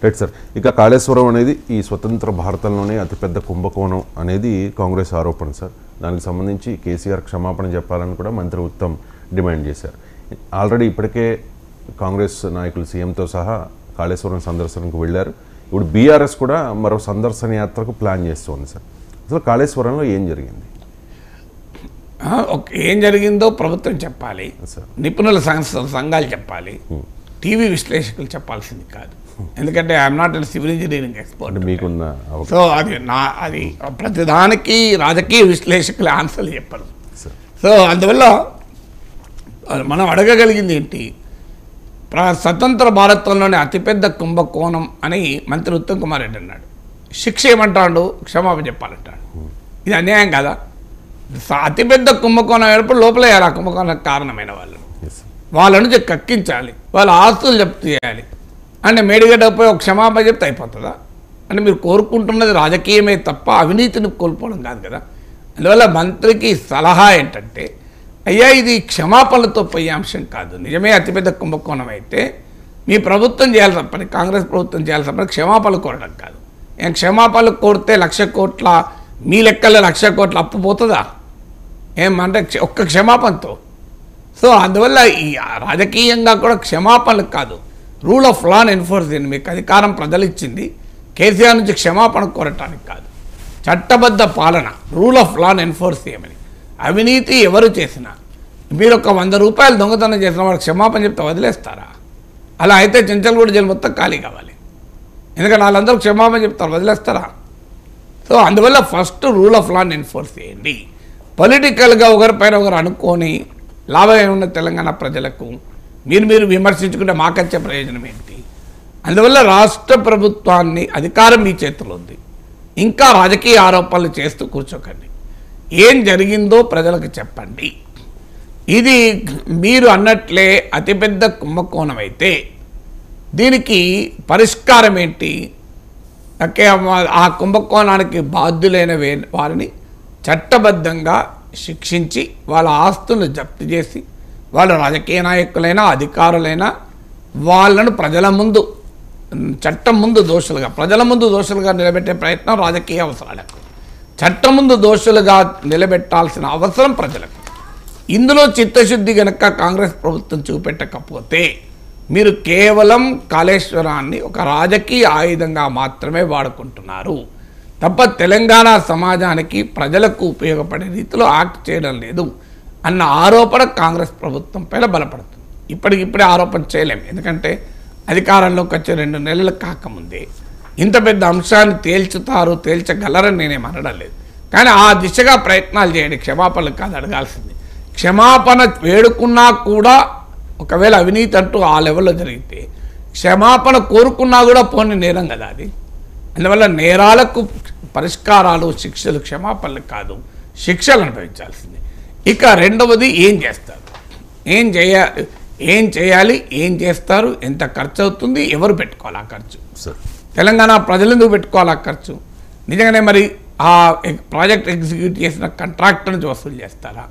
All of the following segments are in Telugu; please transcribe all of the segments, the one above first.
Right sir. ఇక కాళేశ్వరం అనేది ఈ స్వతంత్ర భారతంలోనే అతిపెద్ద కుంభకోణం అనేది కాంగ్రెస్ ఆరోపణ సార్. దానికి సంబంధించి కేసీఆర్ క్షమాపణ చెప్పాలని కూడా మంత్రి ఉత్తమ్ డిమాండ్ చేశారు. ఆల్రెడీ ఇప్పటికే కాంగ్రెస్ నాయకులు సీఎంతో సహా కాళేశ్వరం సందర్శనకు వెళ్ళారు. ఇప్పుడు బీఆర్ఎస్ కూడా మరో సందర్శన యాత్రకు ప్లాన్ చేస్తుంది సార్. అసలు కాళేశ్వరంలో ఏం జరిగింది? ఏం జరిగిందో ప్రభుత్వం చెప్పాలి, నిపుణుల సంఘాలు చెప్పాలి, టీవీ విశ్లేషకులు చెప్పాల్సింది కాదు. ఎందుకంటే I'm not civil engineering expert. మీకున్న సో అది ప్రతిదానికి రాజకీయ విశ్లేషకులు ఆన్సర్లు చెప్పరు. సో అందువల్ల మనం అడగగలిగింది ఏంటి, స్వతంత్ర భారతంలోనే అతిపెద్ద కుంభకోణం అని మంత్రి ఉత్తమ్ కుమార్ రెడ్డి అన్నాడు. శిక్ష ఏమంటాడు, క్షమాపణ చెప్పాలంటాడు. ఇది అన్యాయం కదా. అతిపెద్ద కుంభకోణం ఏర్పడి లోపల వేయాలి. ఆ కుంభకోణానికి కారణమైన వాళ్ళ నుంచి కక్కించాలి, వాళ్ళ ఆస్తులు జప్తు చేయాలి. అంటే మేడిగడ్డపై ఒక క్షమాపణ చెప్తే అయిపోతుందా? అంటే మీరు కోరుకుంటున్నది రాజకీయమే తప్ప అవినీతిని కోల్పోవడం కాదు కదా. అందువల్ల మంత్రికి సలహా ఏంటంటే, అయ్యా ఇది క్షమాపణలతో పోయే అంశం కాదు. నిజమే అతిపెద్ద కుంభకోణం అయితే మీ ప్రభుత్వం చేయాల్సిన పని, కాంగ్రెస్ ప్రభుత్వం చేయాల్సిన పని క్షమాపణలు కోరడం కాదు. ఏం క్షమాపణలు కోరితే 1,00,000 కోట్ల మీ లెక్కల్లో 1,00,000 కోట్ల అప్పు పోతుందా? ఏమంటే ఒక్క క్షమాపణతో. సో అందువల్ల ఈ రాజకీయంగా కూడా క్షమాపణలు కాదు, రూల్ ఆఫ్ లాని ఎన్ఫోర్స్ చేయండి. మీకు అధికారం ప్రజలు ఇచ్చింది కేసీఆర్ నుంచి క్షమాపణ కోరటానికి కాదు, చట్టబద్ధ పాలన, రూల్ ఆఫ్ లాని ఎన్ఫోర్స్ చేయమని. అవినీతి ఎవరు చేసినా, మీరు ఒక 100 రూపాయలు దొంగతనం చేసిన వాడు క్షమాపణ చెప్తే వదిలేస్తారా? అలా అయితే చెంచల్గూడ జైలు మొత్తం ఖాళీ కావాలి. ఎందుకంటే వాళ్ళందరూ క్షమాపణ చెప్తారు, వదిలేస్తారా? సో అందువల్ల ఫస్ట్ రూల్ ఆఫ్ లాని ఎన్ఫోర్స్ చేయండి. పొలిటికల్గా ఒకరిపైన ఒకరు అనుకొని లాభం ఏమున్న తెలంగాణ ప్రజలకు మీరు విమర్శించుకుంటే మాకొచ్చే ప్రయోజనం ఏంటి? అందువల్ల రాష్ట్ర ప్రభుత్వాన్ని అధికారం మీ చేతిలో ఉంది, ఇంకా రాజకీయ ఆరోపణలు చేస్తూ కూర్చోకండి. ఏం జరిగిందో ప్రజలకు చెప్పండి. ఇది మీరు అన్నట్లే అతిపెద్ద కుంభకోణం అయితే దీనికి పరిష్కారం ఏంటి? ఆ కుంభకోణానికి బాధ్యులైన వారిని చట్టబద్ధంగా శిక్షించి వాళ్ళ ఆస్తులను జప్తు చేసి, వాళ్ళ రాజకీయ నాయకులైనా అధికారులైనా వాళ్ళను ప్రజల ముందు, చట్టం ముందు దోషులుగా, ప్రజల ముందు దోషులుగా నిలబెట్టే ప్రయత్నం రాజకీయ అవసరాలకు, చట్టం ముందు దోషులుగా నిలబెట్టాల్సిన అవసరం ప్రజలకు. ఇందులో చిత్తశుద్ధి కనుక కాంగ్రెస్ ప్రభుత్వం చూపెట్టకపోతే మీరు కేవలం కాళేశ్వరాన్ని ఒక రాజకీయ ఆయుధంగా మాత్రమే వాడుకుంటున్నారు తప్ప తెలంగాణ సమాజానికి ప్రజలకు ఉపయోగపడే రీతిలో యాక్ట్ చేయడం లేదు అన్న ఆరోపణ కాంగ్రెస్ ప్రభుత్వం పైన బలపడుతుంది. ఇప్పటికిప్పుడే ఆరోపణ చేయలేం, ఎందుకంటే అధికారంలోకి వచ్చే 2 నెలలు కాకముందే ఇంత పెద్ద అంశాన్ని తేల్చగలరని నేనేం అనడం లేదు. కానీ ఆ దిశగా ప్రయత్నాలు చేయండి, క్షమాపణలు కాదు అడగాల్సింది. క్షమాపణ వేడుకున్నా కూడా ఒకవేళ అవినీతి అంటూ ఆ లెవెల్లో జరిగితే క్షమాపణ కోరుకున్నా కూడా పోనీ నేరం కదా అది. అందువల్ల నేరాలకు పరిష్కారాలు, శిక్షలు, క్షమాపణలు కాదు, శిక్షలు అనుభవించాల్సింది. ఇక రెండవది ఏం చేస్తారు, ఏం చేయాలి, ఏం చేస్తారు, ఎంత ఖర్చు అవుతుంది, ఎవరు పెట్టుకోవాలి ఆ ఖర్చు? తెలంగాణ ప్రజలు ఎందుకు పెట్టుకోవాలి ఆ ఖర్చు? నిజంగానే మరి ఆ ప్రాజెక్ట్ ఎగ్జిక్యూట్ చేసిన కాంట్రాక్టర్ నుంచి వసూలు చేస్తారా?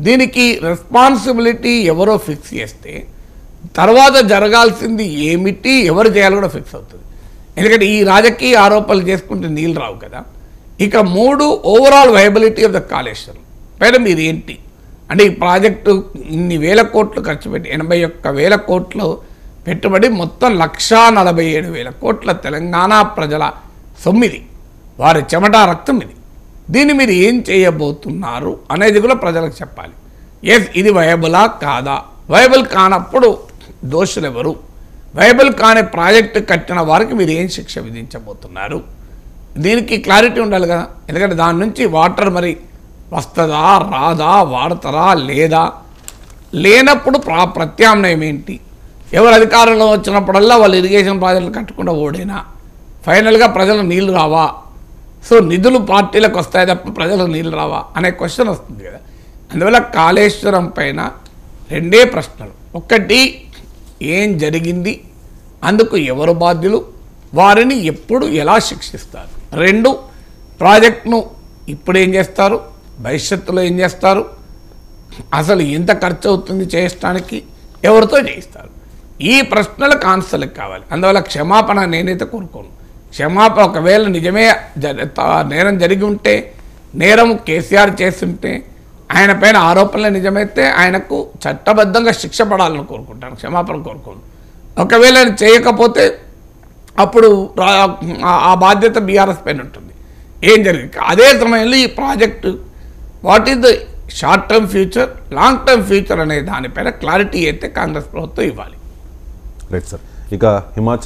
దీనికి రెస్పాన్సిబిలిటీ ఎవరో ఫిక్స్ చేస్తే తర్వాత జరగాల్సింది ఏమిటి, ఎవరు చేయాలో కూడా ఫిక్స్ అవుతుంది. ఎందుకంటే ఈ రాజకీయ ఆరోపణలు చేసుకుంటే నీళ్ళు రావు కదా. ఇక 3 overall viability of the Kaleshwaram పైన మీరు ఏంటి అంటే, ఈ ప్రాజెక్టు ఇన్ని వేల కోట్లు ఖర్చు పెట్టి 81,000 కోట్లు పెట్టుబడి, మొత్తం 1,47,000 కోట్ల తెలంగాణ ప్రజల సొమ్మిది, వారి చెమట రక్తం ఇది. దీన్ని మీరు ఏం చేయబోతున్నారు అనేది కూడా ప్రజలకు చెప్పాలి. ఇది వయబులా కాదా? వయబుల్ కానప్పుడు దోషులు ఎవరు? వయబుల్ కాని ప్రాజెక్టు కట్టిన వారికి మీరు ఏం శిక్ష విధించబోతున్నారు? దీనికి క్లారిటీ ఉండాలి కదా. ఎందుకంటే దాని నుంచి వాటర్ మరి వస్తుందా, రాదా, వాడతారా లేదా, లేనప్పుడు ప్రత్యామ్నాయం ఏంటి? ఎవరు అధికారంలో వచ్చినప్పుడల్లా వాళ్ళు ఇరిగేషన్ ప్రాజెక్టులు కట్టకుండా ఓడేనా? ఫైనల్గా ప్రజలు నీళ్ళు రావా? సో నిధులు పార్టీలకు వస్తాయి తప్ప ప్రజలకు నీళ్ళు రావా అనే క్వశ్చన్ వస్తుంది కదా. అందువల్ల కాళేశ్వరం పైన 2 ప్రశ్నలు. ఒకటి, ఏం జరిగింది, అందుకు ఎవరు బాధ్యులు, వారిని ఎప్పుడు ఎలా శిక్షిస్తారు? 2, ప్రాజెక్టును ఇప్పుడు ఏం చేస్తారు, భవిష్యత్తులో ఏం చేస్తారు, అసలు ఎంత ఖర్చు అవుతుంది చేయడానికి, ఎవరితో చేయిస్తారు? ఈ ప్రశ్నలకు ఆన్సర్లకు కావాలి. అందువల్ల క్షమాపణ నేనైతే కోరుకోను. క్షమాపణ ఒకవేళ నిజమే నేరం జరిగి ఉంటే, నేరం కేసీఆర్ చేస్తుంటే, ఆయన పైన ఆరోపణలు నిజమైతే ఆయనకు చట్టబద్ధంగా శిక్ష పడాలని కోరుకుంటాను, క్షమాపణ కోరుకోను. ఒకవేళ ఆయన చేయకపోతే అప్పుడు ఆ బాధ్యత బీఆర్ఎస్ పైన ఉంటుంది. ఏం జరిగింది అదే సమయంలో ఈ project what is the short term future, long term future అనే దానిపైన క్లారిటీ అయితే కాంగ్రెస్ ప్రభుత్వం ఇవ్వాలి. Right sir. ఇక హిమాచల్